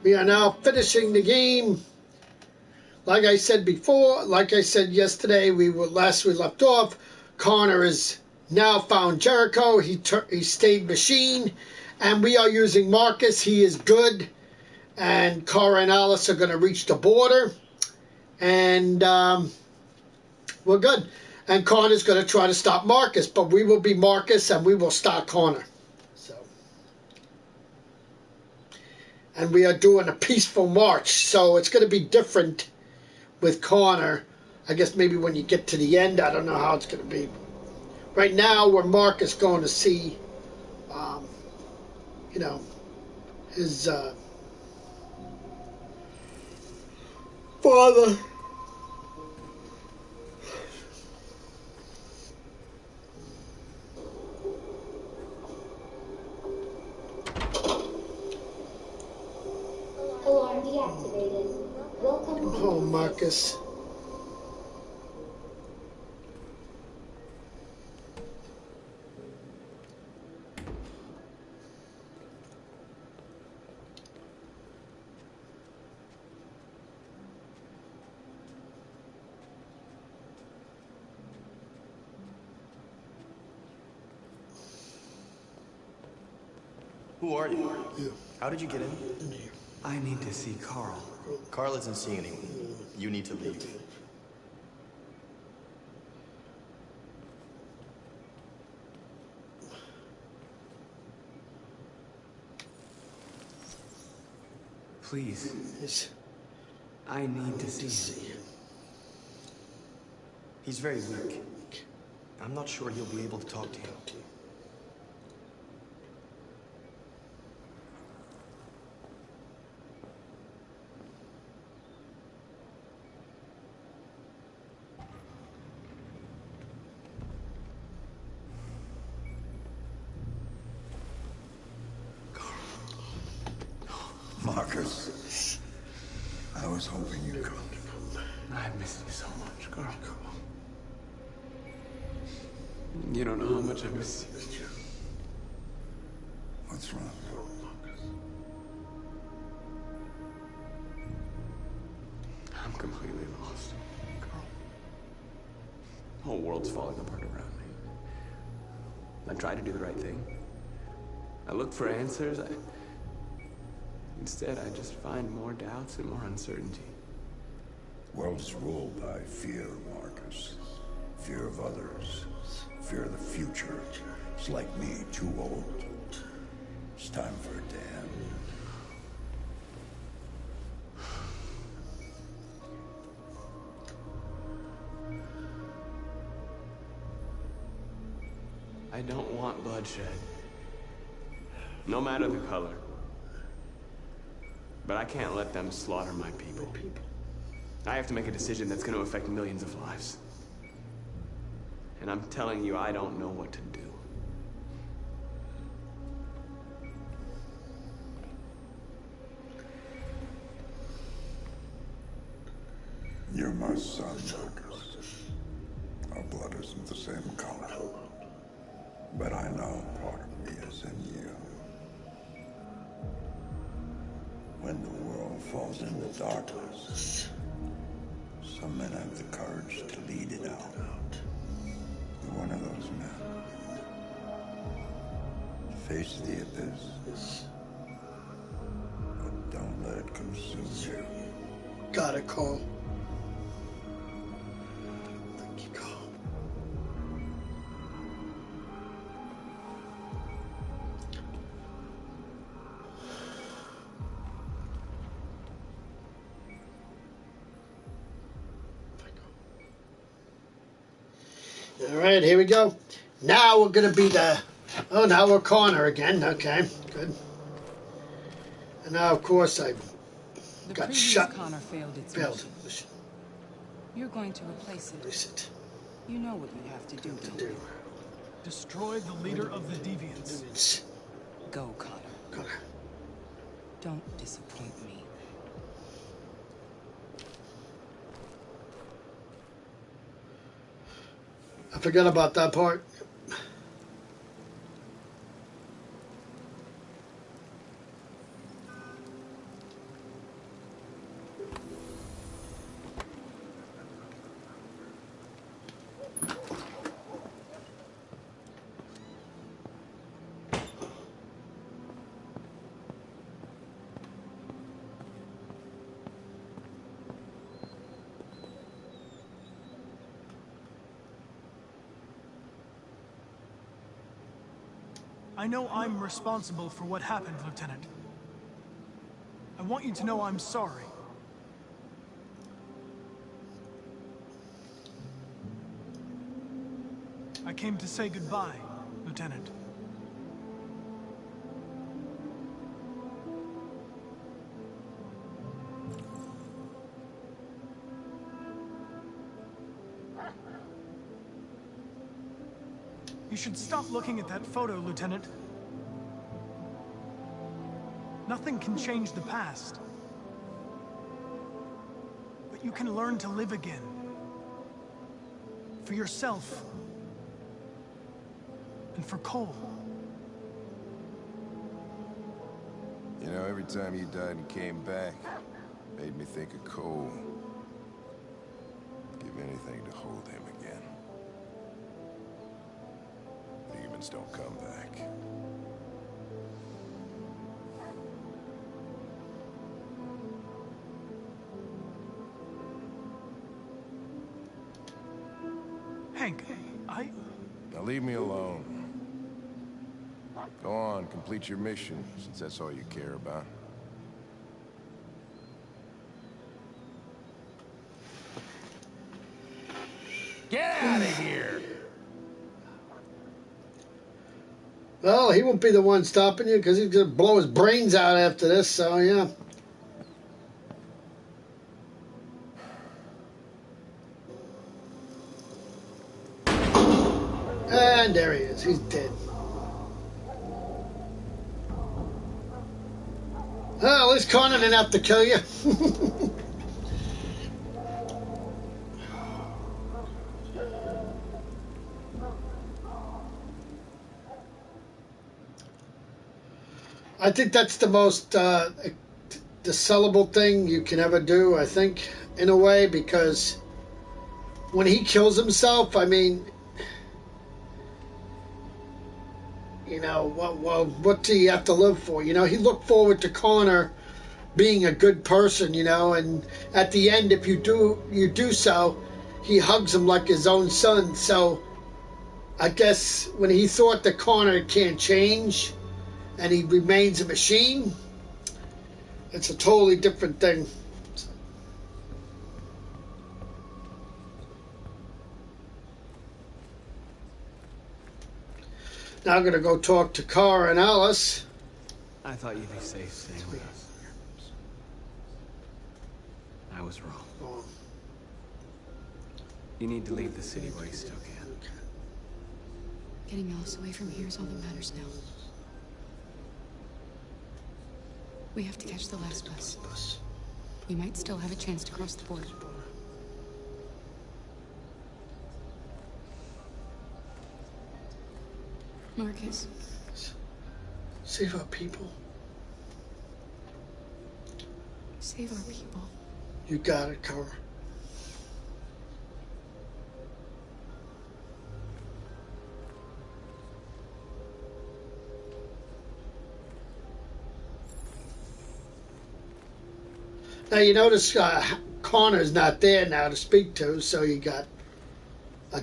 We are now finishing the game. Like I said before, like I said yesterday, we left off. Connor has now found Jericho. He stayed machine, and we are using Marcus. He is good, and Cara and Alice are going to reach the border, and we're good. And Connor's going to try to stop Marcus, but we will be Marcus, and we will stop Connor. So, and we are doing a peaceful march, so it's going to be different with Connor. I guess maybe when you get to the end, I don't know how it's going to be. Right now, we're Marcus going to see, you know, his father. Alarm deactivated. Welcome. Oh, Marcus. Who are you? You. How did you get in? I need to see Carl. Carl isn't seeing anyone. You need to leave. Please. Yes. I need to see him. He's very weak. I'm not sure he'll be able to talk to you. Marcus, I was hoping you'd come. I miss you so much, Carl. You don't know how much I miss you. What's wrong? I'm completely lost, Carl. The whole world's falling apart around me. I try to do the right thing. I look for answers. Instead, I just find more doubts and more uncertainty. The world is ruled by fear, Marcus. Fear of others. Fear of the future. It's like me, too old. It's time for a dam. I don't want bloodshed. No matter the color. But I can't let them slaughter my people. I have to make a decision that's going to affect millions of lives. And I'm telling you, I don't know what to do. You're my son, Marcus. Our blood isn't the same color. But I know part of me is in you. When the world falls into darkness, some men have the courage to lead it out. You're one of those men. Face the abyss, but don't let it consume you. Got it, Carl. Thank you, Carl. All right, here we go. Now we're going to be the... Oh, now we're Connor again. Okay, good. And now, of course, I got shut. Connor failed its mission. You're going to replace it. You know what you have to do. Destroy the leader of the Deviants. Go, Connor. Don't disappoint me. I forgot about that part. I know I'm responsible for what happened, Lieutenant. I want you to know I'm sorry. I came to say goodbye, Lieutenant. You should stop looking at that photo, Lieutenant. Nothing can change the past. But you can learn to live again. For yourself. And for Cole. You know, every time he died and came back, made me think of Cole. Give anything to hold him again. Demons don't come back. Hank, Now leave me alone. Go on, complete your mission, since that's all you care about. Get out of here! Well, he won't be the one stopping you because he's going to blow his brains out after this, so yeah. And there he is. He's dead. Well, at least Connor didn't have to kill you. I think that's the most sellable thing you can ever do, I think, in a way, because when he kills himself, I mean, you know, what do you have to live for? You know, he looked forward to Connor being a good person, you know, and at the end, if you do so, he hugs him like his own son. So I guess when he thought that Connor can't change and he remains a machine, it's a totally different thing. Now I'm going to go talk to Cara and Alice. I thought you'd be safe staying with us. I was wrong. Oh. You need to leave the city while you still can. Getting Alice away from here is all that matters now. We have to catch the last bus. We might still have a chance to cross the border. Marcus. Save our people. Save our people. You got it, Cara. Now you notice Connor's not there now to speak to, so you got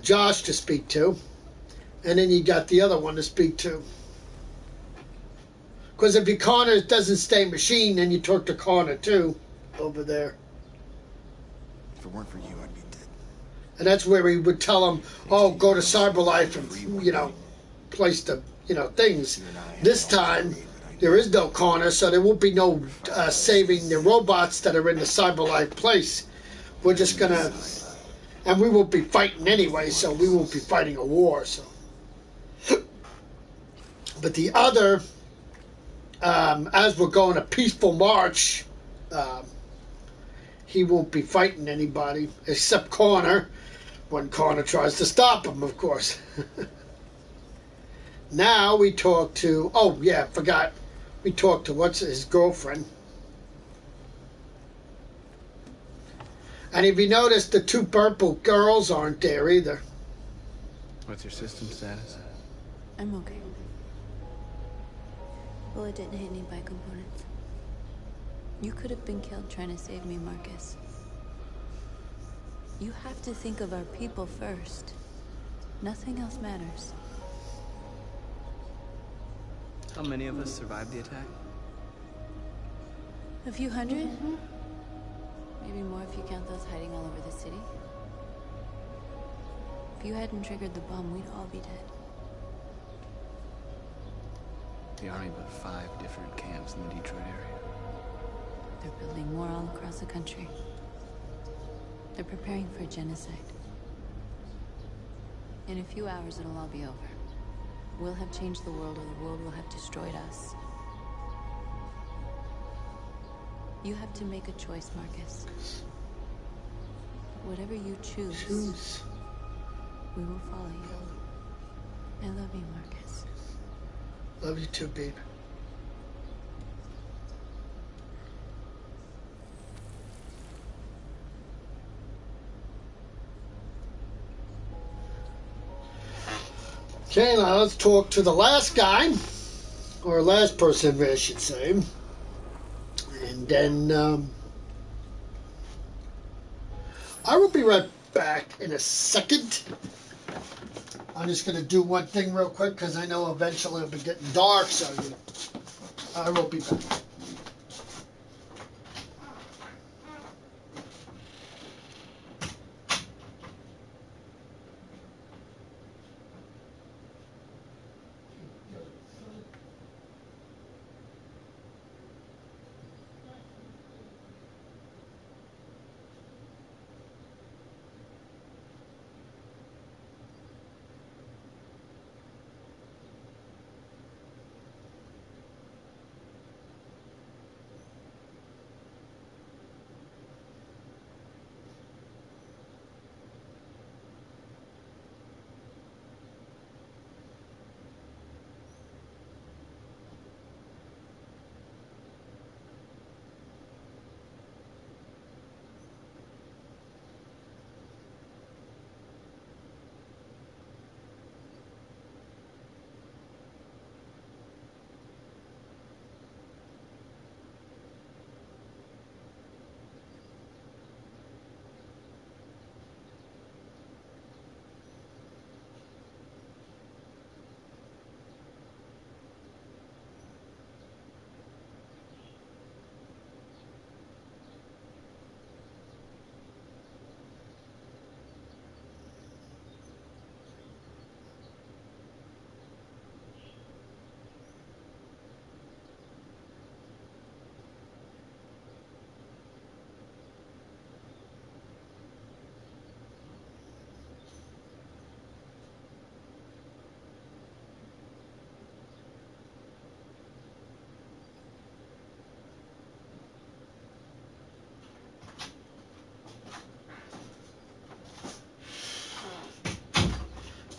Josh to speak to, and then you got the other one to speak to. Because if your Connor doesn't stay machine, then you talk to Connor too, over there. If it weren't for you, I'd be dead. And that's where he would tell him, oh, go to CyberLife and, you know, place the, you know, things. This time, there is no Connor, so there won't be no saving the robots that are in the CyberLife place. We're just going to... And we won't be fighting anyway, so we won't be fighting a war, so... But the other... as we're going a peaceful march, he won't be fighting anybody except Connor, when Connor tries to stop him, of course. Now we talk to, oh yeah, forgot, we talked to what's his girlfriend. And if you notice, the two purple girls aren't there either. What's your system status? I'm okay. Bullet didn't hit any by components. You could have been killed trying to save me, Marcus. You have to think of our people first. Nothing else matters. How many of us survived the attack? A few hundred? Maybe more if you count those hiding all over the city. If you hadn't triggered the bomb, we'd all be dead. The Army built 5 different camps in the Detroit area. They're building more all across the country. They're preparing for genocide. In a few hours, it'll all be over. We'll have changed the world, or the world will have destroyed us. You have to make a choice, Marcus. Whatever you choose, we will follow you. I love you, Marcus. Love you too, babe. Okay, now let's talk to the last guy, or last person, I should say. And then I will be right back in a second. I'm just going to do one thing real quick because I know eventually it'll be getting dark, so I will be back.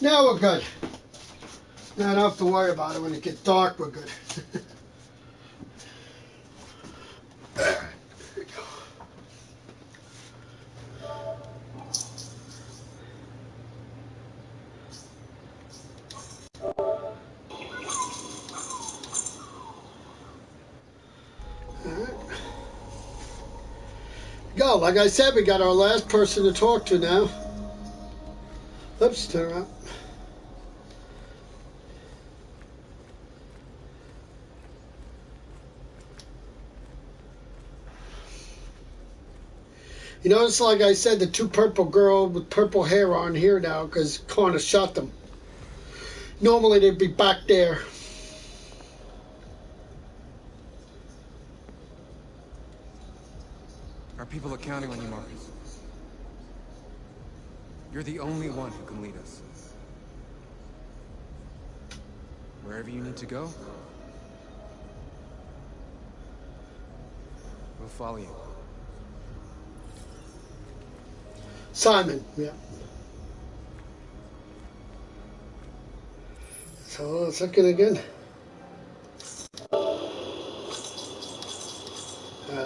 Now we're good. Now I don't have to worry about it when it gets dark, we're good. There we go. Go. Like I said, we got our last person to talk to now. Oops, turn around. You notice, like I said, the 2 purple girls with purple hair on here now because Connor shot them. Normally they'd be back there. Our people are counting on you, Marcus. You're the only one who can lead us. Wherever you need to go, we'll follow you. Simon, yeah. So, a second again. Alright,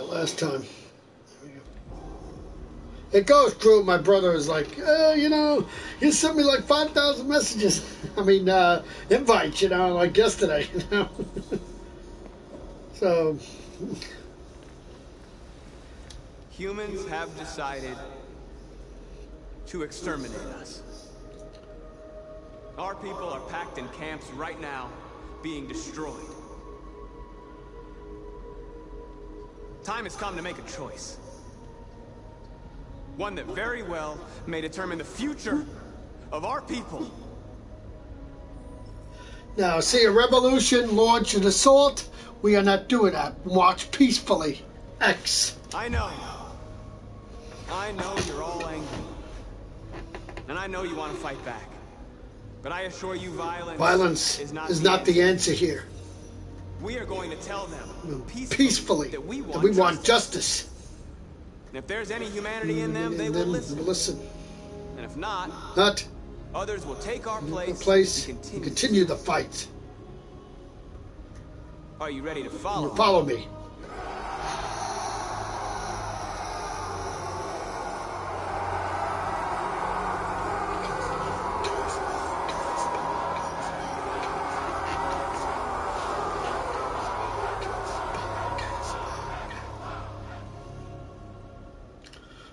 last time. It goes through. My brother is like, you know, you sent me like 5,000 messages. I mean, invites, you know, like yesterday, you know. So. Humans have decided to exterminate us. Our people are packed in camps right now, being destroyed. Time has come to make a choice. One that very well may determine the future of our people. Now, see, a revolution, launch an assault. We are not doing that. March peacefully. X. I know you're all angry. And I know you want to fight back. But I assure you violence is not the answer here. We are going to tell them peacefully that we want justice. And if there's any humanity in them, they will listen. And if not, others will take our place and continue the fight. Are you ready to follow? Follow me.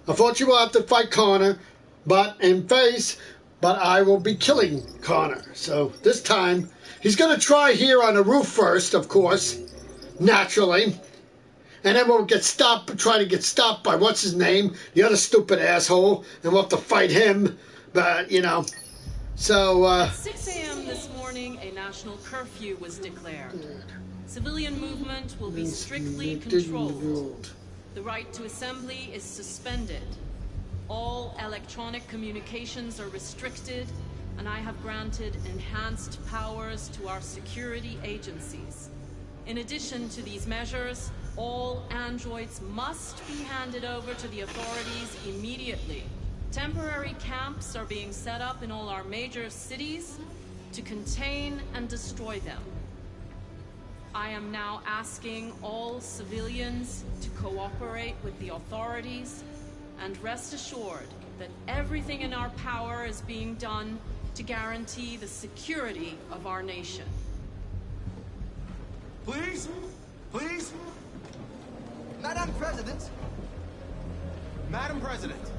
Unfortunately, we'll have to fight Connor, but I will be killing Connor. So this time, he's going to try here on the roof first, of course, naturally. And then we'll try to get stopped by, what's his name, the other stupid asshole, and we'll have to fight him. But, you know, so... At 6 a.m. this morning, a national curfew was declared. Civilian movement will be strictly controlled. The right to assembly is suspended. All electronic communications are restricted, and I have granted enhanced powers to our security agencies. In addition to these measures, all androids must be handed over to the authorities immediately. Temporary camps are being set up in all our major cities to contain and destroy them. I am now asking all civilians to cooperate with the authorities and rest assured that everything in our power is being done to guarantee the security of our nation. Please? Please? Madam President? Madam President,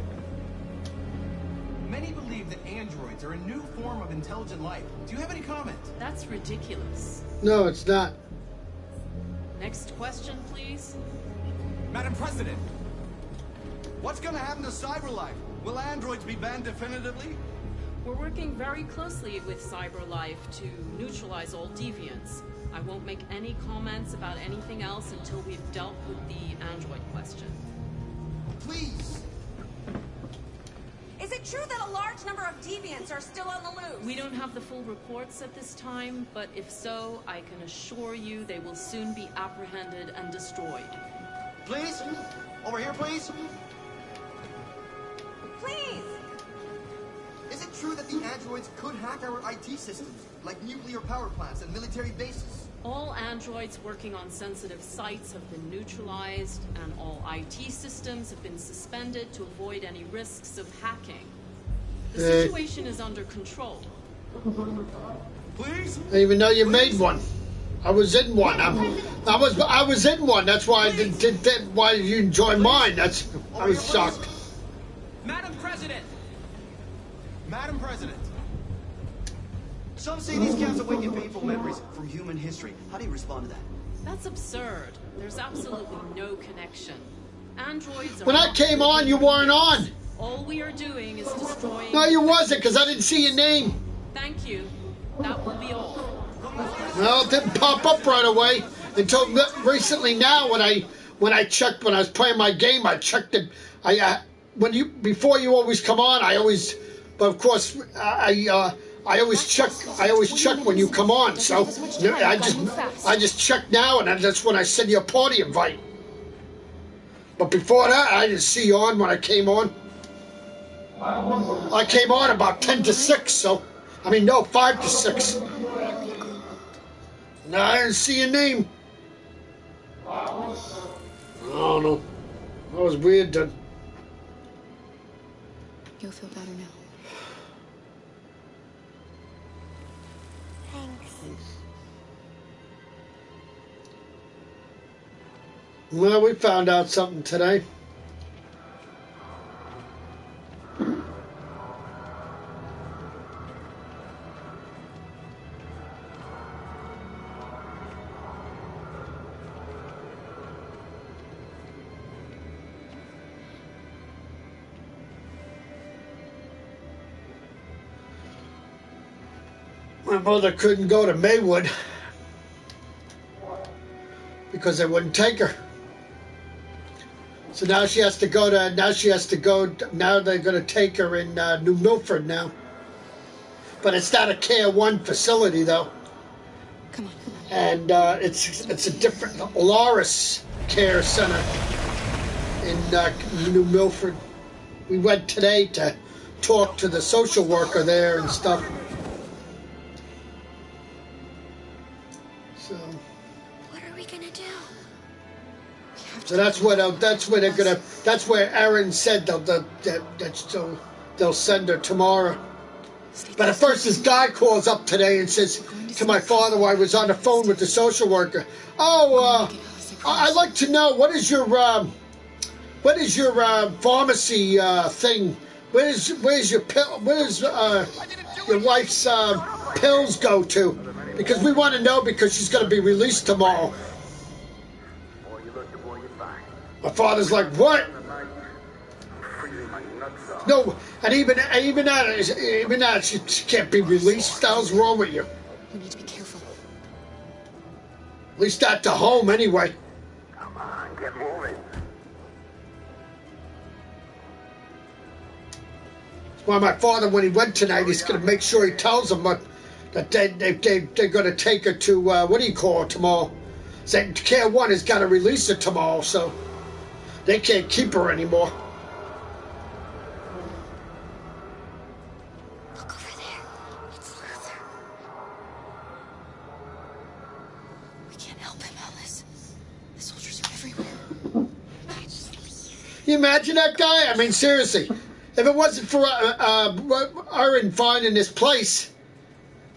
many believe that androids are a new form of intelligent life. Do you have any comment? That's ridiculous. No, it's not. Next question, please. Madam President, what's going to happen to CyberLife? Will androids be banned definitively? We're working very closely with CyberLife to neutralize all deviants. I won't make any comments about anything else until we've dealt with the android question. Please! Is it true that a large number of deviants are still on the loose? We don't have the full reports at this time, but if so, I can assure you they will soon be apprehended and destroyed. Please? Over here, please? Please! Is it true that the androids could hack our IT systems, like nuclear power plants and military bases? All androids working on sensitive sites have been neutralized, and all IT systems have been suspended to avoid any risks of hacking. The situation is under control. Please? I didn't even know you made one. I was in one. I was in one. That's why I did why you enjoy mine. I was shocked. Madam President! Madam President! Some say these camps awaken painful memories from human history. How do you respond to that? That's absurd. There's absolutely no connection. Androids are... When I came on, you weren't on. All we are doing is destroying... No, you wasn't, because I didn't see your name. Thank you. That will be all. Well, it didn't pop up right away until recently. Now, when I checked, when I was playing my game, I checked it. Before you always come on, but of course, I always check when you come on. So I just check now, and that's when I send you a party invite. But before that, I didn't see you on when I came on. I came on about 10 to 6, so... I mean, no, 5 to 6. No, I didn't see your name. I don't know. That was weird, then. You'll feel better now. Thanks. Well, we found out something today. My mother couldn't go to Maywood because they wouldn't take her. So now she has to go to, now they're going to take her in New Milford now. But it's not a Care 1 facility though. Come on. And it's a different Loris Care Center in New Milford. We went today to talk to the social worker there and stuff. So. What are we gonna do? So that's where they're gonna. That's where Aaron said they'll send her tomorrow. But at first, this guy calls up today and says to my father, while I was on the phone with the social worker, "Oh, I'd like to know what is your pharmacy thing? Where's your pill? Where's your wife's pills go to? Because we want to know because she's going to be released tomorrow." My father's like, "What?" No, and even that, she can't be released. What the hell's wrong with you? We need to be careful. At least at the home, anyway. Come on, get moving. That's why my father, when he went tonight, he's going to make sure he tells them that they're going to take her to, what do you call it, tomorrow? Saying Care 1 has got to release her tomorrow, so they can't keep her anymore. Look over there. It's Luther. We can't help him, Alice. The soldiers are everywhere. You imagine that guy? I mean, seriously. If it wasn't for Aaron finding this place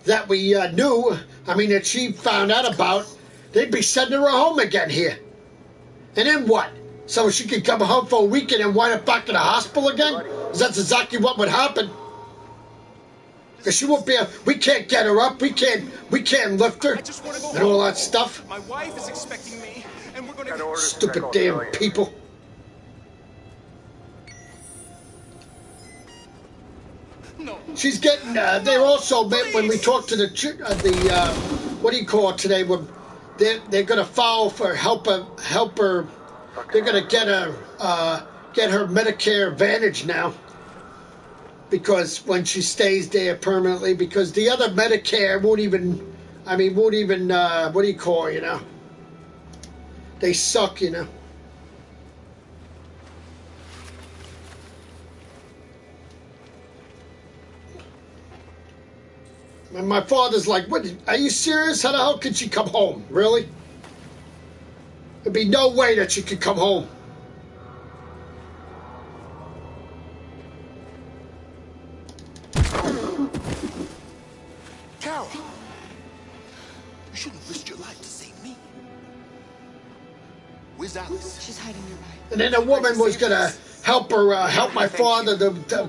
that we knew, I mean, that she found out about, they'd be sending her home again here. And then what? So she could come home for a weekend and wind up back in the hospital again? Because that's exactly what would happen. Because she won't be we can't get her up, we can't lift her, and all that stuff. My wife is expecting me, and we're gonna... Stupid damn people. No. She's getting. They're also when we talked to the what do you call it today? When they're going to file for helper. They're going to get her Medicare Advantage now, because when she stays there permanently, because the other Medicare won't even. What do you call it, you know? They suck, you know. And my father's like, "What? Are you serious? How the hell could she come home? Really? There'd be no way that she could come home." Carol! You shouldn't have risked your life to save me. Where's Alice? She's hiding nearby. And then a woman was gonna help my father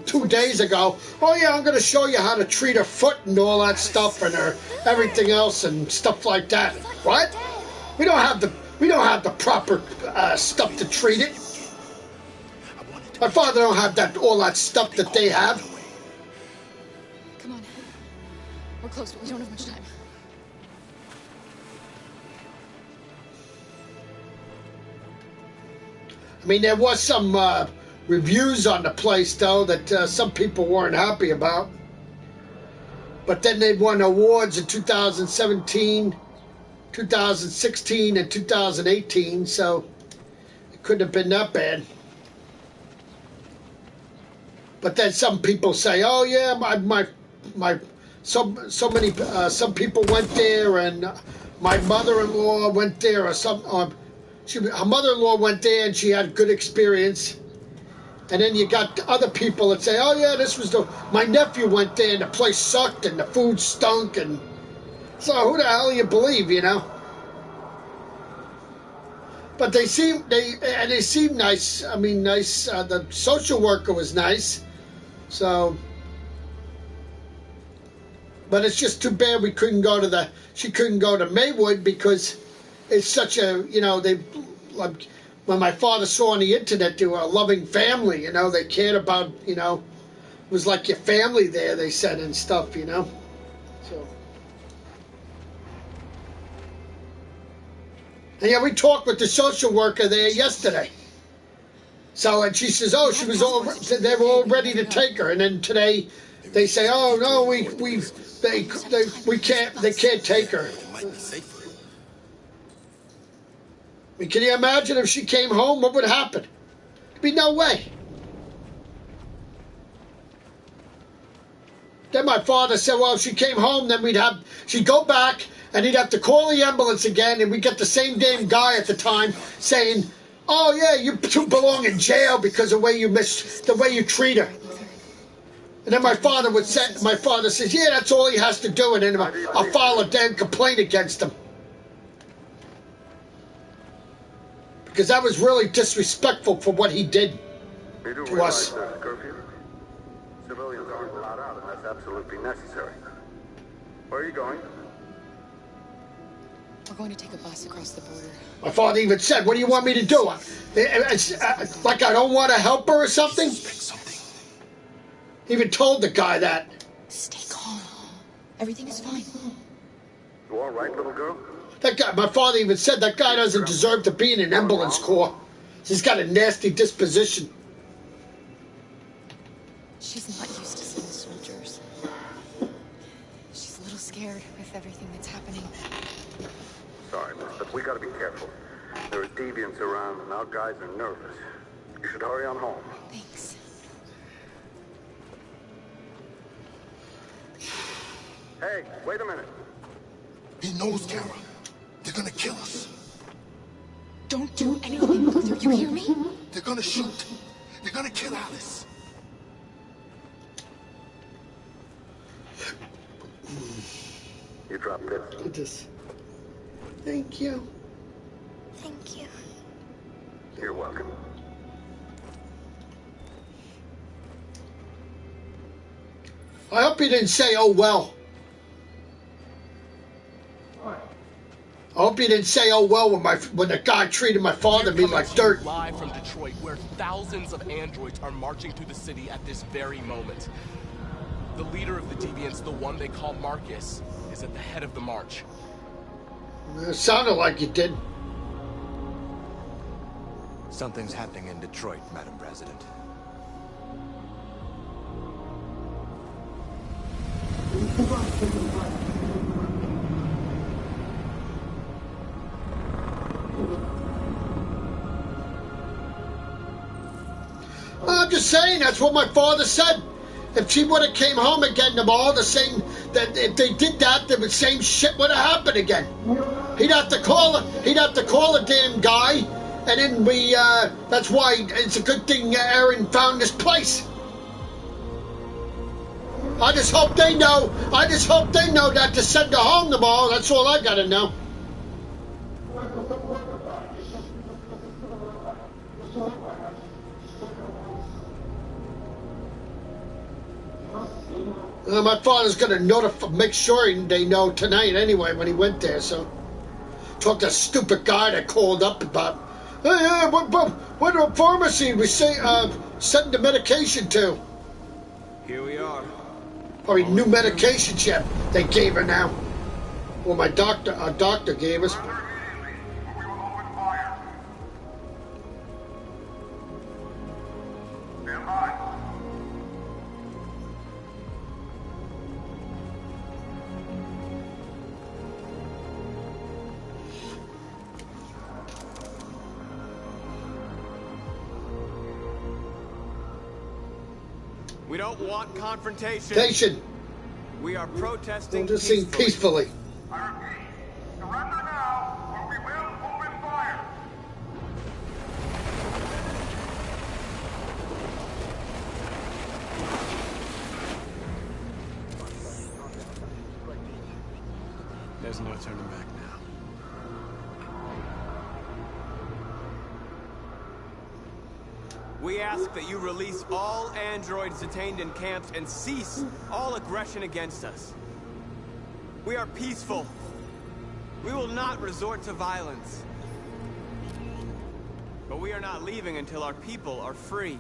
2 days ago. "Oh yeah, I'm gonna show you how to treat her foot and all that stuff and her everything else and stuff like that." What? We don't have the proper stuff to treat it. My father don't have all that stuff that they have. Come on. We're close, but we don't have much time. I mean, there was some reviews on the place, though, that some people weren't happy about. But then they won awards in 2017, 2016, and 2018, so it couldn't have been that bad. But then some people say, "Oh yeah, some people went there, and my mother-in-law went there, or her mother-in-law went there and she had good experience." And then you got other people that say, "Oh yeah, my nephew went there and the place sucked and the food stunk," and so who the hell you believe, you know? But they seem nice. I mean, nice. The social worker was nice, so. But it's just too bad she couldn't go to Maywood, because it's such a, you know, like when my father saw on the internet, they were a loving family, you know, they cared about, you know, it was like your family there, they said, and stuff, you know. So And yeah, we talked with the social worker there yesterday. So, and she says, oh, she was all, they were all ready to take her. And then today they say, oh, no, they can't take her. I mean, can you imagine if she came home, what would happen? There'd be no way. Then my father said, well, if she came home, then she'd go back and he'd have to call the ambulance again, and we'd get the same damn guy at the time saying, oh yeah, you two belong in jail because of the way you treat her. And then my father says, yeah, that's all he has to do, and then I'll file a damn complaint against him. Because that was really disrespectful for what he did to us. Civilians aren't allowed out unless absolutely necessary. Where are you going? We're going to take a bus across the border. My father even said, what do you want me to do? Like I don't want to help her or something? He even told the guy that. Stay calm. Everything is fine. You all right, little girl? That guy, my father even said, that guy doesn't deserve to be in an ambulance corps. He's got a nasty disposition. She's not used to seeing soldiers. She's a little scared with everything that's happening. Sorry, miss, but we gotta be careful. There are deviants around and our guys are nervous. You should hurry on home. Thanks. Hey, wait a minute. He knows, Kara. They're gonna kill us. Don't do anything, Luther. You hear me? They're gonna shoot. They're gonna kill Alice. You dropped this. Thank you. Thank you. You're welcome. I hope you didn't say, oh, well. I hope you didn't say, oh, well, when the guy treated my father me like dirt. Live from Detroit, where thousands of androids are marching through the city at this very moment. The leader of the deviants, the one they call Marcus, is at the head of the march. It sounded like you did. Something's happening in Detroit, Madam President. I'm just saying, that's what my father said. If she would have came home again tomorrow, the same, that if they did that, the same shit would have happened again. He'd have to call a damn guy, and then that's why it's a good thing Aaron found this place. I just hope they know that to send her home tomorrow. That's all I gotta know. My father's gonna make sure they know tonight anyway when he went there. So, talk to that stupid guy that called up about, hey, what pharmacy we say send the medication to? Here we are. Probably new medications yet they gave her now. Well, our doctor gave us. We don't want confrontation. We are protesting just sing peacefully. I repeat, surrender now, or we will open fire. There's no turning back now. We ask that you release all androids detained in camps and cease all aggression against us. We are peaceful. We will not resort to violence. But we are not leaving until our people are free.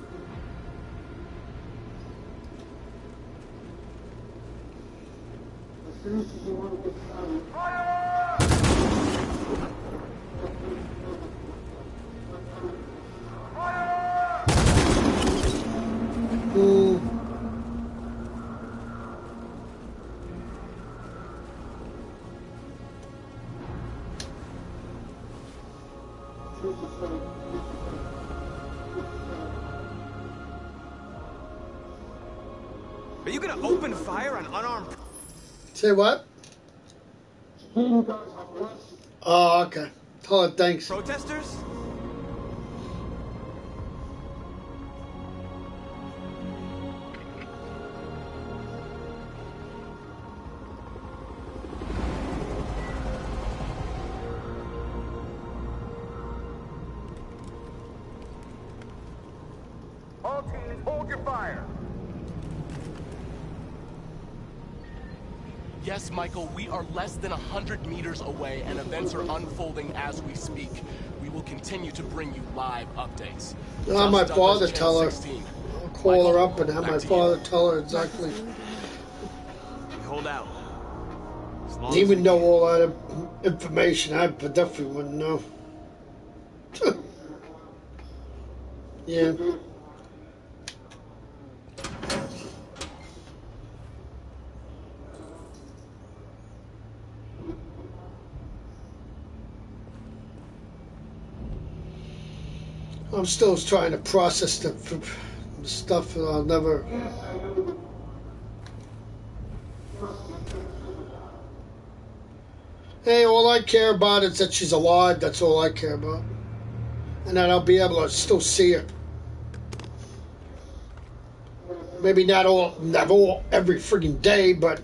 Are you gonna open fire on unarmed... Say what? Oh, okay. Tell her thanks. protesters? All teams, hold your fire. Yes, Michael, we are less than 100 meters away, and events are unfolding as we speak. We will continue to bring you live updates. I'll have my Just up father as Channel tell her. 16. I'll call her up and have back my to father tell her exactly. We hold out. As long He as would we know can. all that information. I definitely wouldn't know. Yeah. I'm still trying to process the stuff that I'll never. Hey, all I care about is that she's alive. That's all I care about. And that I'll be able to still see her. Maybe not every freaking day, but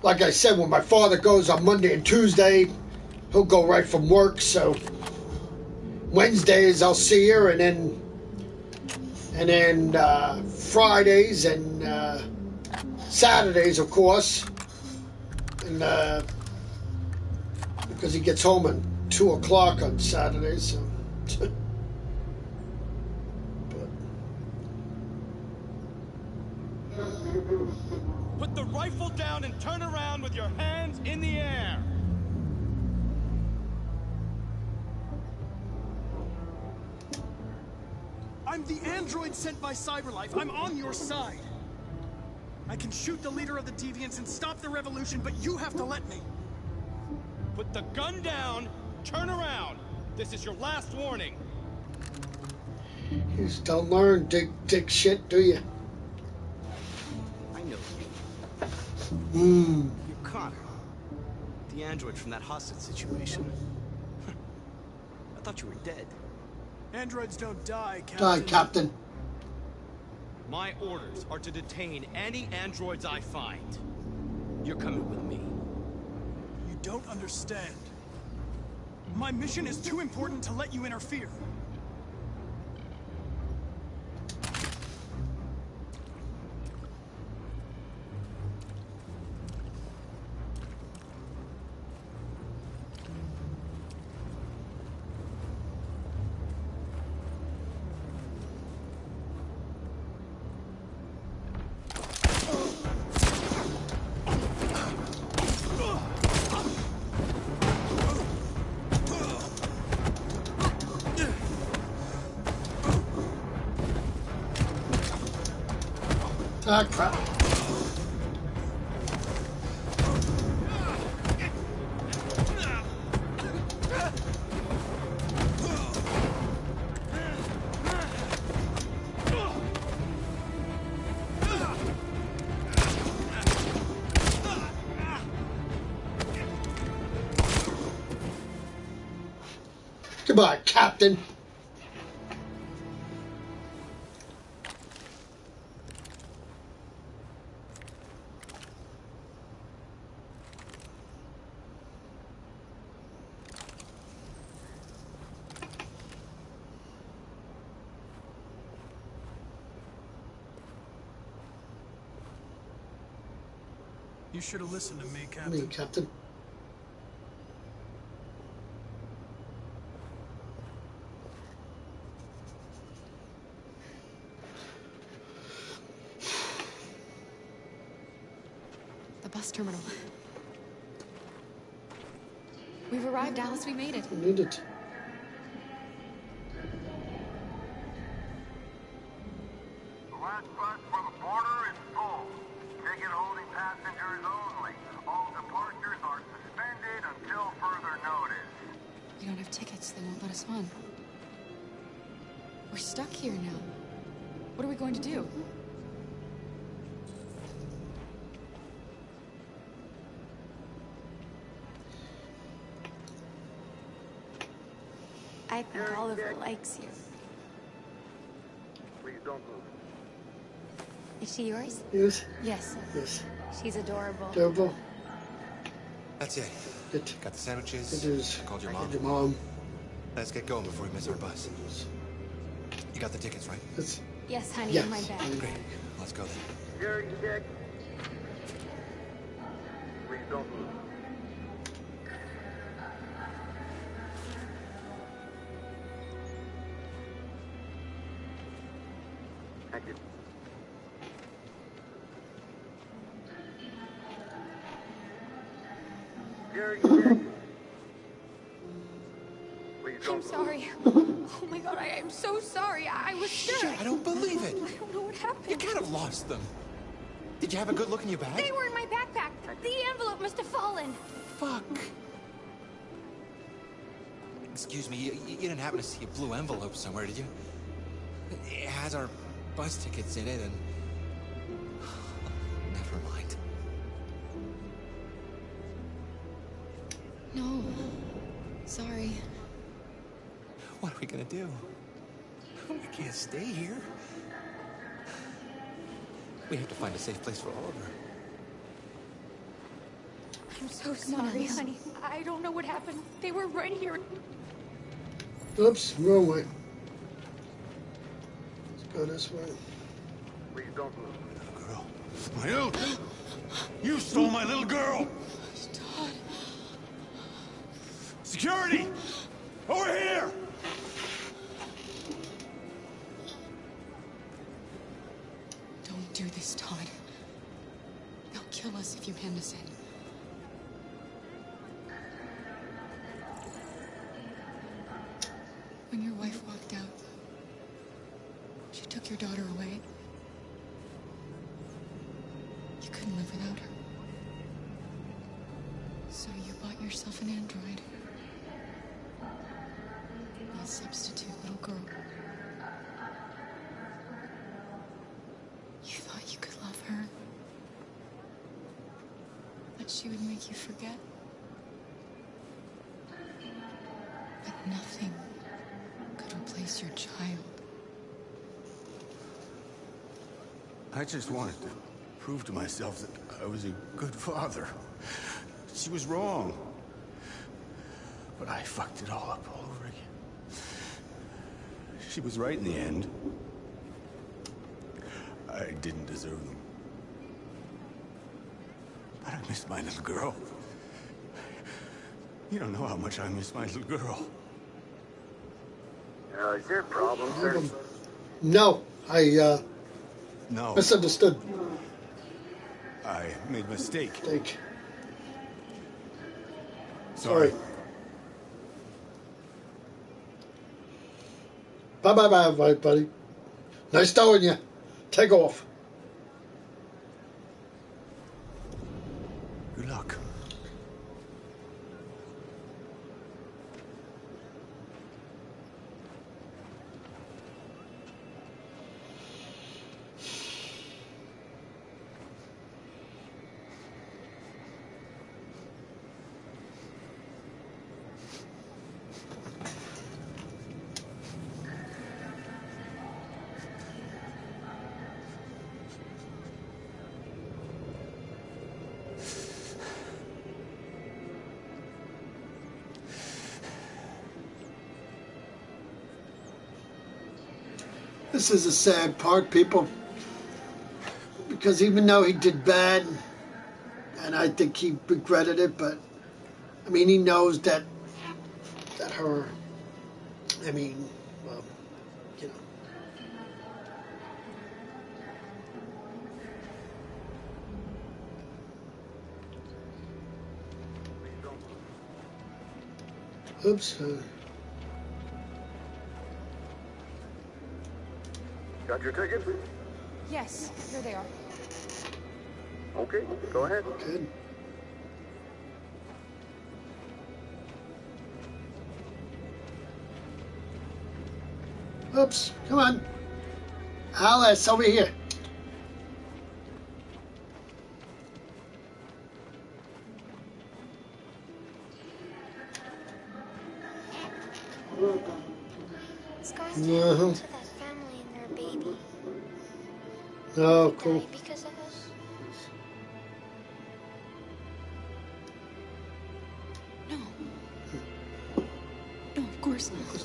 like I said, when my father goes on Monday and Tuesday, he'll go right from work, so Wednesdays I'll see her, and then Fridays and Saturdays, of course, and because he gets home at 2 o'clock on Saturdays, so. Put the rifle down and turn around with your hands in the air. I'm the android sent by Cyberlife. I'm on your side. I can shoot the leader of the Deviants and stop the revolution, but you have to let me. Put the gun down, turn around. This is your last warning. You just don't learn dick shit, do you? I know you. Mmm. You're Connor. The android from that hostage situation. I thought you were dead. Androids don't die, Captain. Die, Captain. My orders are to detain any androids I find. You're coming with me. You don't understand. My mission is too important to let you interfere. Ah, crap. Goodbye, Captain. You should have listened to me, Captain. Me, Captain. The bus terminal. We've arrived, Alice. We made it. We need it. The last bus for the border is full. Ticket holding passengers only. All departures are suspended until further notice. We don't have tickets. They won't let us on. We're stuck here now. What are we going to do? I think Oliver likes you. Please don't move. Is she yours? Yes. Yes. Yes. She's adorable. Adorable. That's it. Good. Got the sandwiches. It is. Called your mom. Your mom. Let's get going before we miss our bus. You got the tickets, right? It's, Yes, honey, yes. in my bag. Great. Let's go then. Jerry, check. Please don't move. Thank you. Jerry, check. Please don't I'm move. sorry. Oh my god, I am so sorry. I was sure. Shit, I don't believe it. I don't know what happened. You can't have lost them. Did you have a good look in your bag? They were in my backpack. The envelope must have fallen. Fuck. Excuse me, you didn't happen to see a blue envelope somewhere, did you? It has our bus tickets in it and... Never mind. No. Sorry. What are we gonna do? We can't stay here. We have to find a safe place for Oliver. I'm so sorry, honey. I don't know what happened. They were right here. oops, wrong way. Let's go this way. Please don't move. Girl. My little... You stole my little girl! Todd. Security! Over here! Don't do this, Todd. They'll kill us if you hand us in. When your wife walked out, she took your daughter away. You couldn't live without her. So you bought yourself an android. A substitute little girl. You thought you could love her. That she would make you forget. But nothing could replace your child. I just wanted to prove to myself that I was a good father. She was wrong. But I fucked it all up all over again. She was right in the end. I didn't deserve them. But I miss my little girl. You don't know how much I miss my little girl. Is there a problem, sir? No, I No. misunderstood. I made a mistake. Thank you. Sorry. Bye, buddy. Nice knowing you. Take off. Good luck. This is a sad part, people. Because even though he did bad, and I think he regretted it, but I mean, he knows that her, I mean, well, you know. Oops. Got your tickets? Yes, here they are. Okay, go ahead. Good. Oops, come on. Alice, over here. Uh-huh. to that family and their baby. Oh, They cool. died because of us. No. No, of course not.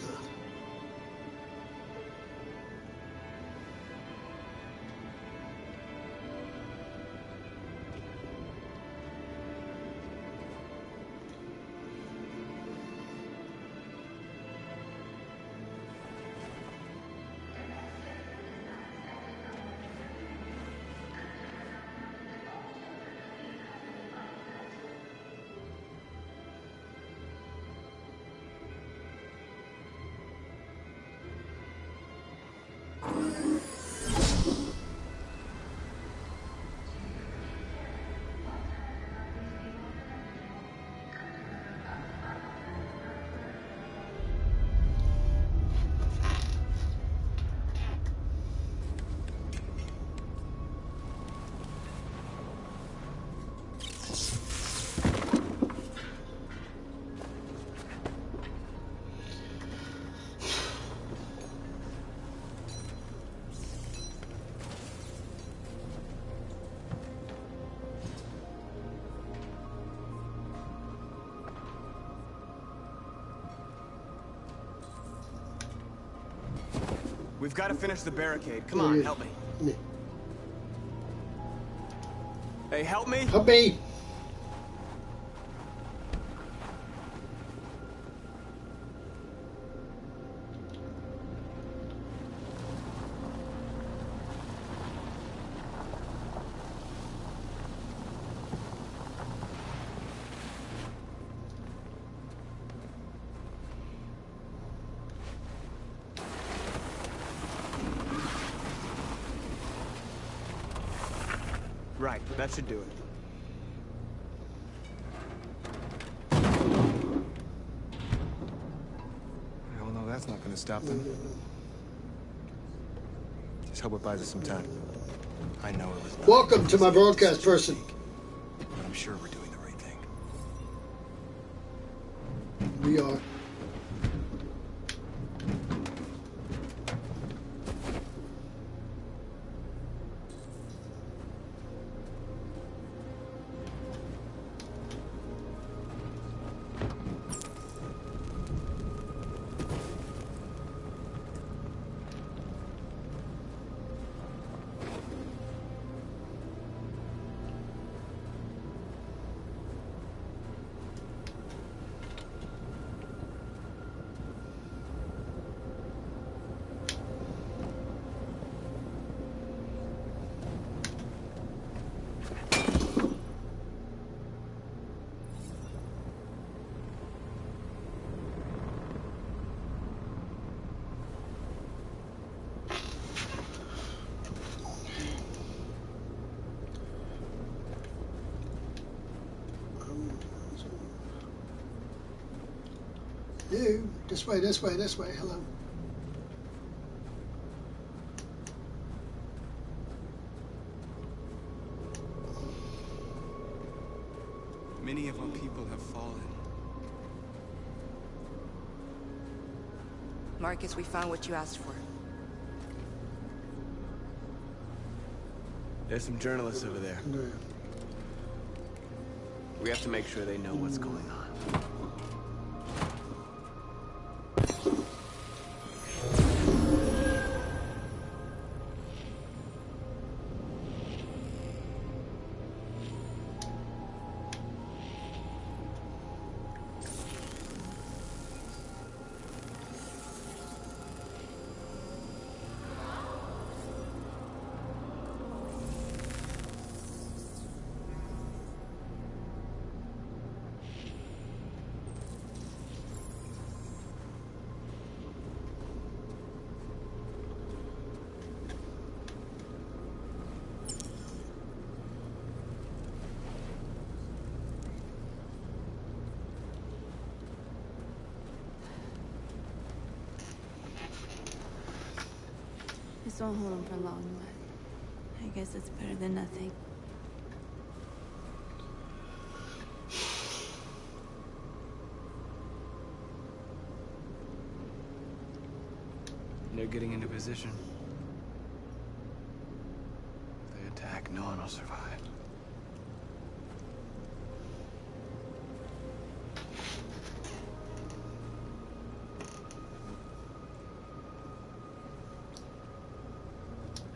We've got to finish the barricade. Come on, help me. Hey, help me! Help me! Right, that should do it. Well, no, that's not gonna stop them. Just hope it buys us some time. I know it was not. Welcome to my broadcast person. But I'm sure we're doing the right thing. We are. You, this way, this way, this way. Hello. Many of our people have fallen. Marcus, we found what you asked for. There's some journalists over there. We have to make sure they know what's going on. This won't hold him for long, but I guess it's better than nothing. They're getting into position. If they attack, no one will survive.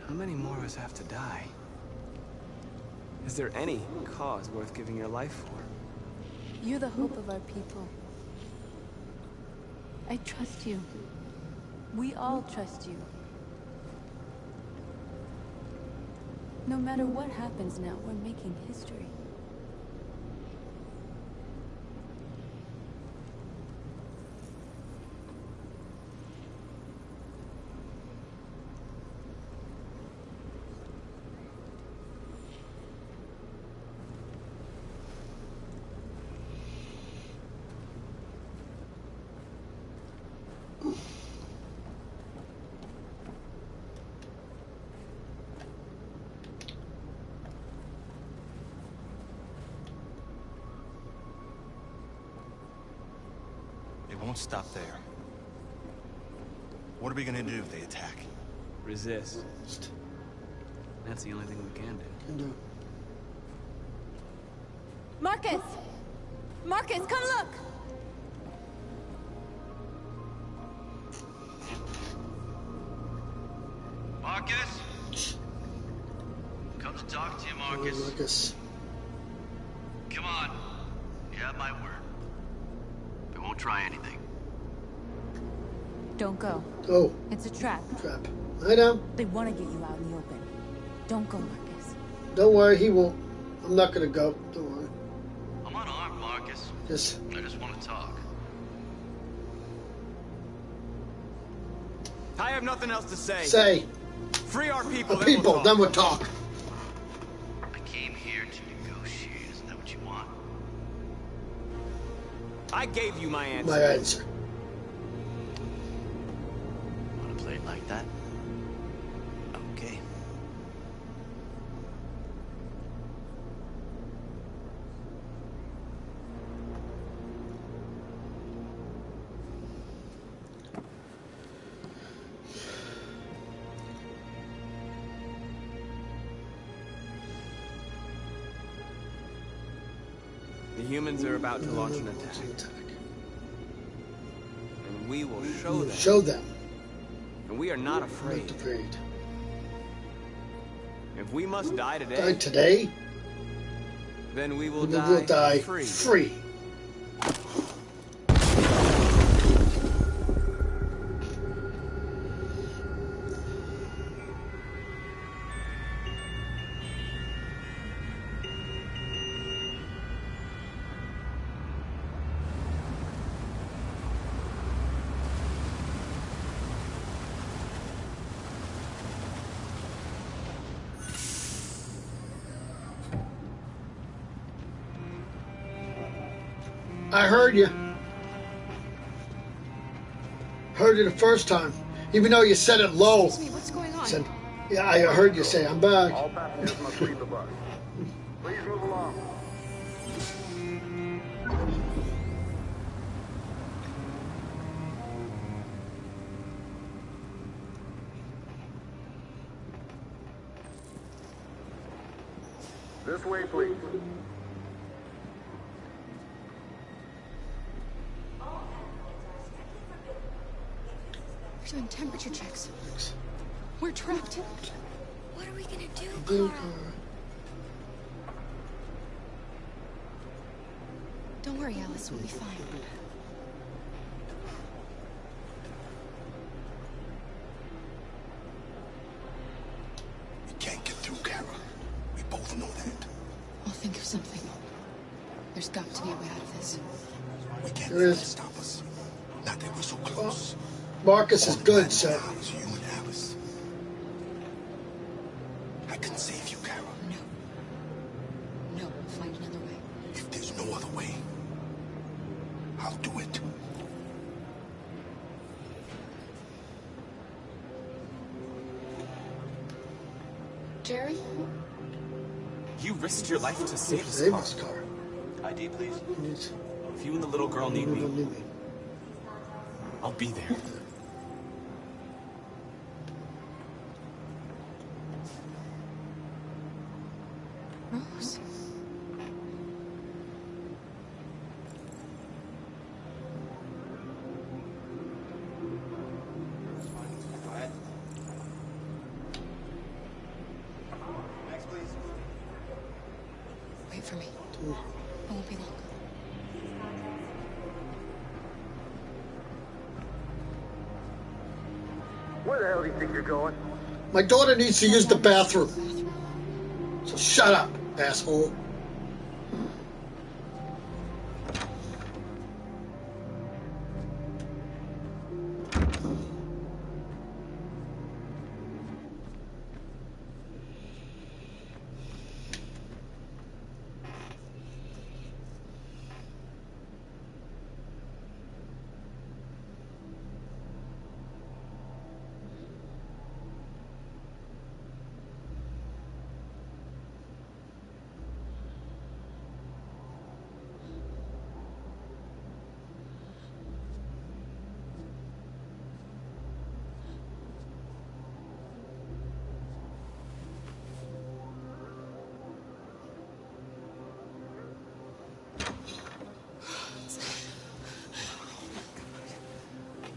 How many more of us have to die? Is there any cause worth giving your life for? You're the hope of our people. I trust you. We all trust you. No matter what happens now, we're making history. Won't stop there. What are we gonna do if they attack? Resist. That's the only thing we can do. Marcus! Marcus, come look! Marcus? Come to talk to you, Marcus. Marcus. Come on. You have my word. They won't try anything. Don't go. Oh. It's a trap. Trap. I know. They want to get you out in the open. Don't go, Marcus. Don't worry, he won't. I'm not gonna go. Don't worry. I'm unarmed, Marcus. I just want to talk. I have nothing else to say. Say. Free our people. Then we'll talk. I came here to negotiate. Isn't that what you want? I gave you my answer. My answer. Want to play it like that? Okay. The humans are about to launch an attack. And we will show them. And we are not afraid. Not afraid. If we must die today. Die today? Then we will die free. Free. I heard you. Heard it the first time. Even though you said it low. Excuse me, what's going on? Said, yeah, I heard you say, I'm back. All passengers must leave the bus. Please move along. This way, please. We're doing temperature checks. We're trapped. What are we gonna do, Blue Carl? car. Don't worry, Alice. We'll be fine. We can't get through, Kara. We both know that. I'll think of something. There's got to be a way out of this. We can't There let is. it stop us. Not that we're so close. Marcus is good, so. It's you and Alice. I can save you, Kara. No, we'll find another way. If there's no other way, I'll do it. Jerry? You risked your life to save Save this this car. car. ID, please. Yes. If you and the little girl need me, I'll be there. Rose. Go ahead. Next, please. Wait for me. I won't be long. Where the hell do you think you're going? My daughter needs to use the bathroom. So shut up, asshole.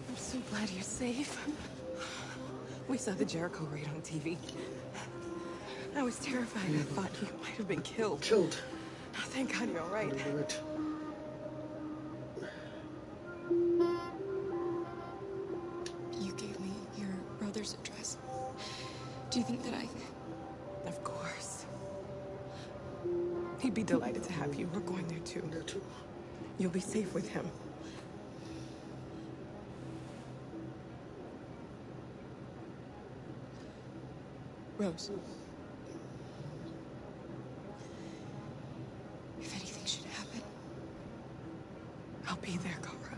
I'm so glad you're safe. We saw the Jericho raid on TV. I was terrified. I thought you might have been killed. Killed. Oh, thank God you're all right. You gave me your brother's address. Do you think that I... Of course. He'd be delighted to have you. We're going there too. You'll be safe with him. Rose. If anything should happen, I'll be there, Cobra.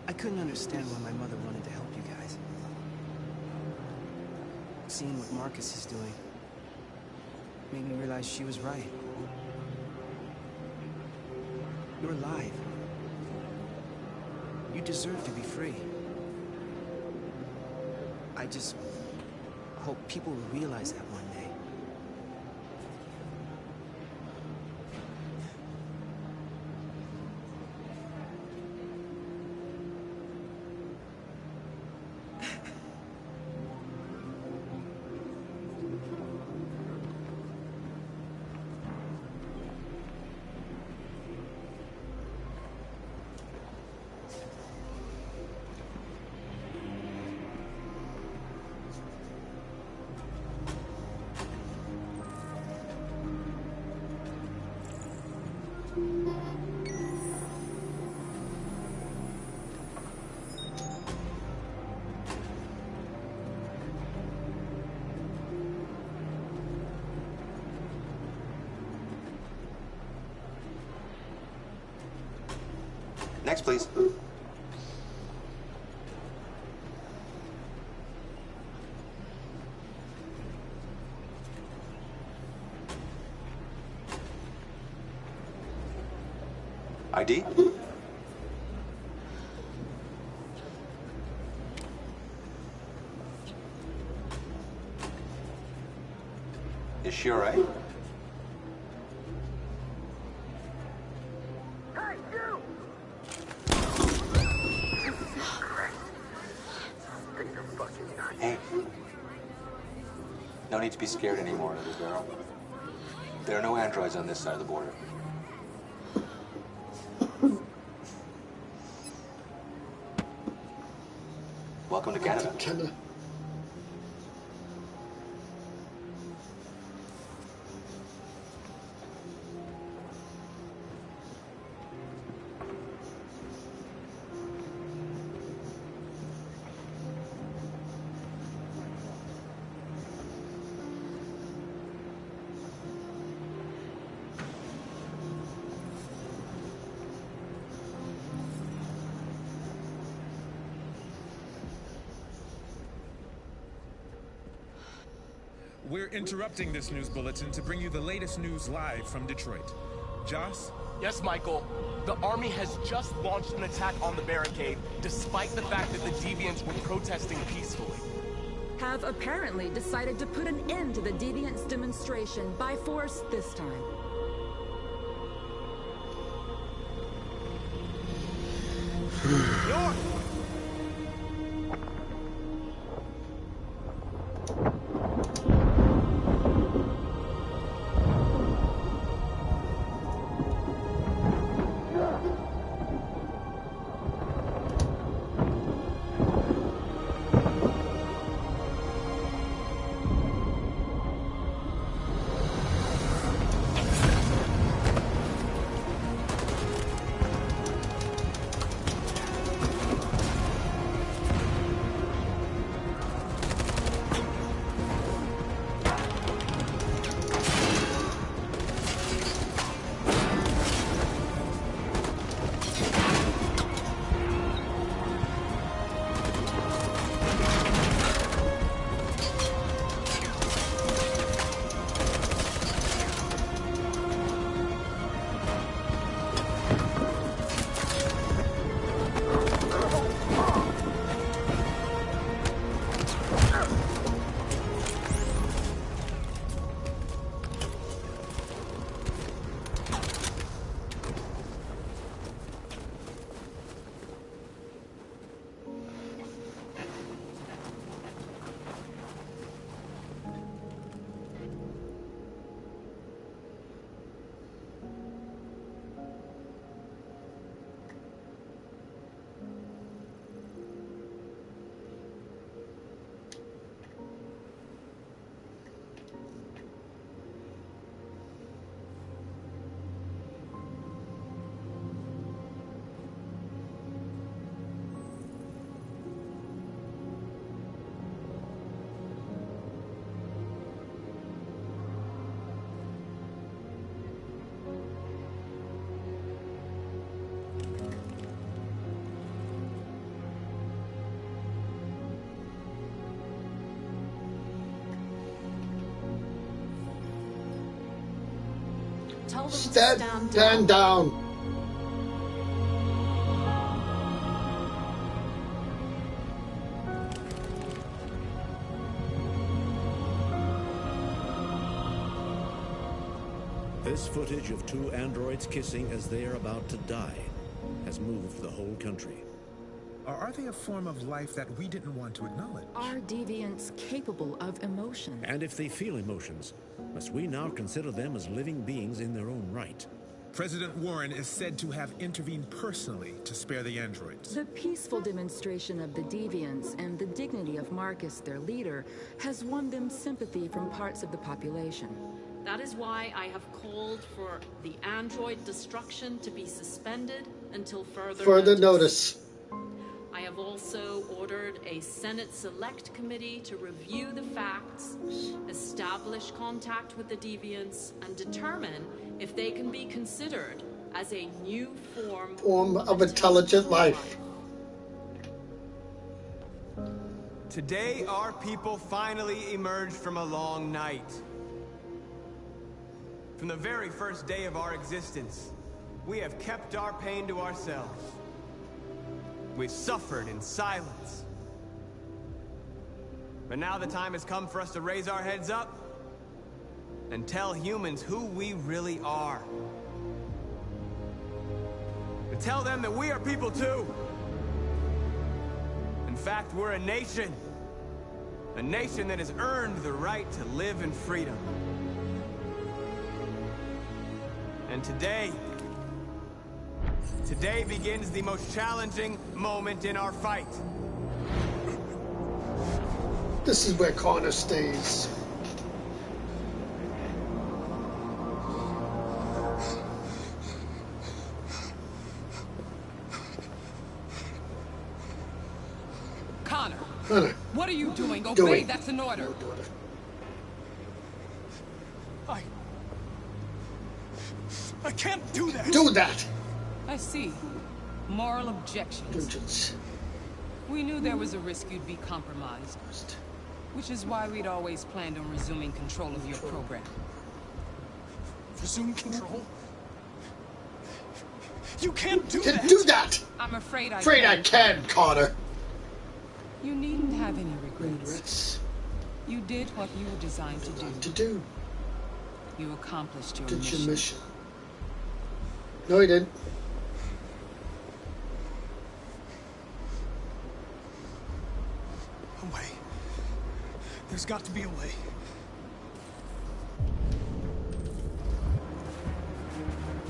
I couldn't understand why my mother wanted to help you guys. Seeing what Marcus is doing made me realize she was right. You're alive. You deserve to be free. I just hope people will realize that one day. Next, please. ID? Is she all right? Hey, you! Take the fucking gun. Hey. No need to be scared anymore, little girl. There are no androids on this side of the border. Welcome to Canada. Canada. We're interrupting this news bulletin to bring you the latest news live from Detroit. Joss? Yes, Michael. The army has just launched an attack on the barricade, despite the fact that the Deviants were protesting peacefully. Have apparently decided to put an end to the Deviants demonstration by force this time. North! Tell them to Stand down. This footage of two androids kissing as they are about to die has moved the whole country. Or are they a form of life that we didn't want to acknowledge? Are deviants capable of emotion? And if they feel emotions, must we now consider them as living beings in their own right? President Warren is said to have intervened personally to spare the androids. The peaceful demonstration of the deviants and the dignity of Marcus, their leader, has won them sympathy from parts of the population. That is why I have called for the android destruction to be suspended until further notice. I have also ordered a Senate Select Committee to review the facts, establish contact with the deviants, and determine if they can be considered as a new form of intelligent life. Today, our people finally emerged from a long night. From the very first day of our existence, we have kept our pain to ourselves. We've suffered in silence. But now the time has come for us to raise our heads up and tell humans who we really are. To tell them that we are people too. In fact, we're a nation that has earned the right to live in freedom. And today begins the most challenging moment in our fight. This is where Connor stays. Connor, what are you doing? Do Obey, it. that's an order. I can't do that. Do that. I see. Moral objections. We knew there was a risk you'd be compromised. Which is why we'd always planned on resuming control of your program. Resume control? You can't do Can't that! do that! I'm afraid I Afraid can't. I can, Connor. You needn't have any regrets. You did what you were designed to do. You accomplished your mission. No, he didn't. A way. There's got to be a way.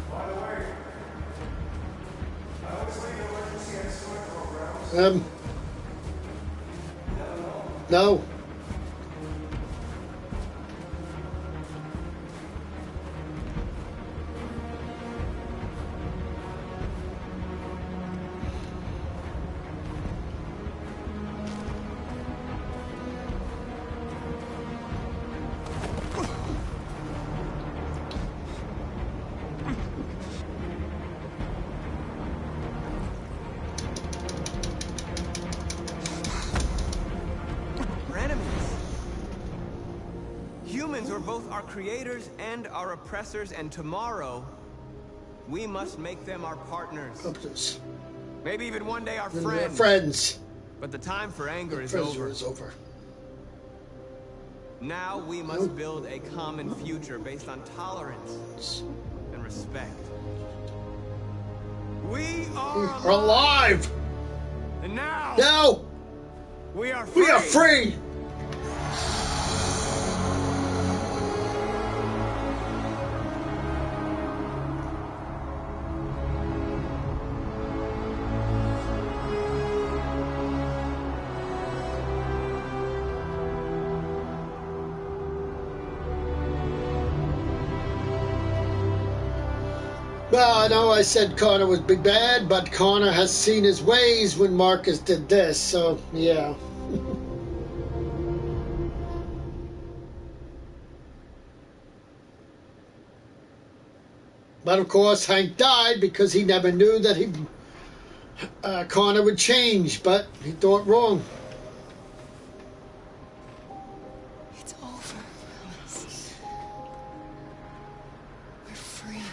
By the way, I always leave emergency escort programs. No. We're enemies. Humans were both our creators and our oppressors, and tomorrow, we must make them our partners. Maybe even one day our friends. Friends. But the time for anger is over. Now we must build a common future based on tolerance and respect. We are alive! And now, we are free! We are free! Well, I know I said Connor was big bad, but Connor has seen his ways when Marcus did this, so yeah. But of course, Hank died because he never knew that Connor would change, but he thought wrong. It's over, Alice. We're free.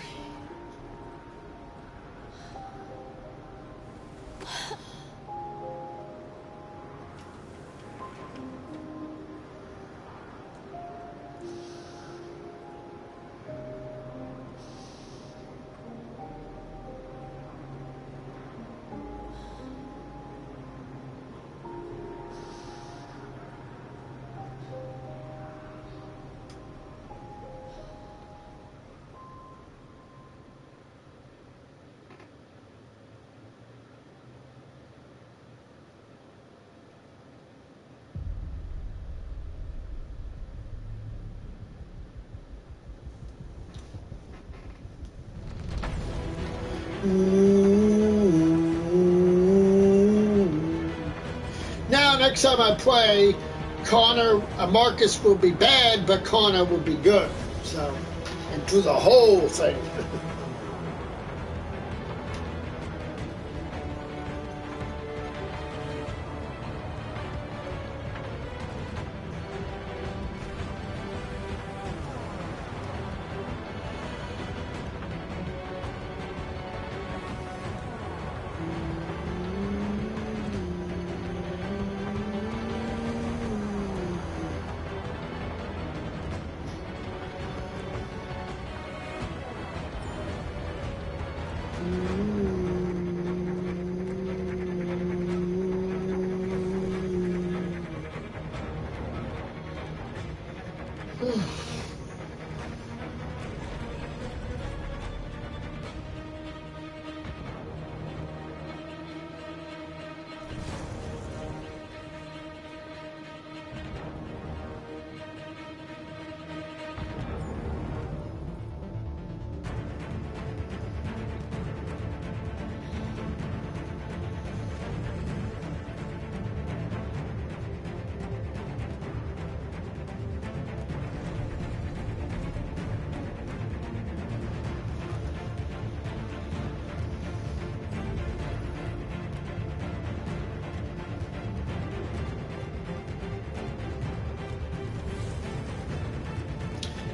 Now, next time I play, Marcus will be bad, but Connor will be good. So, and do the whole thing.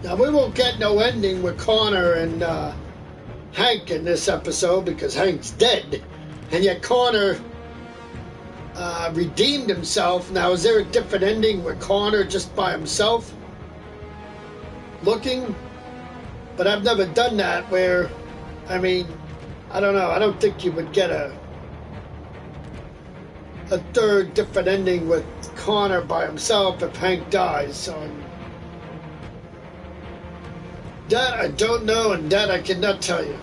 Now we won't get no ending with Connor and Hank in this episode because Hank's dead, and yet Connor redeemed himself. Now is there a different ending with Connor just by himself looking? But I've never done that where, I mean, I don't know. I don't think you would get a third different ending with Connor by himself if Hank dies. So that I don't know, and that I cannot tell you.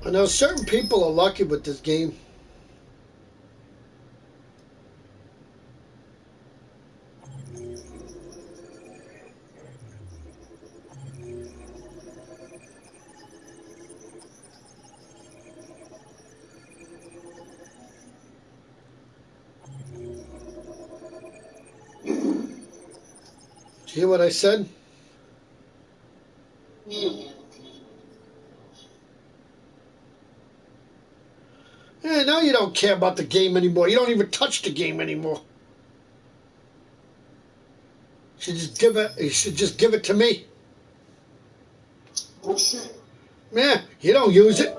I know certain people are lucky with this game. Did you hear what I said? Yeah, now you don't care about the game anymore. You don't even touch the game anymore. You should just give it to me. Yeah, you don't use it.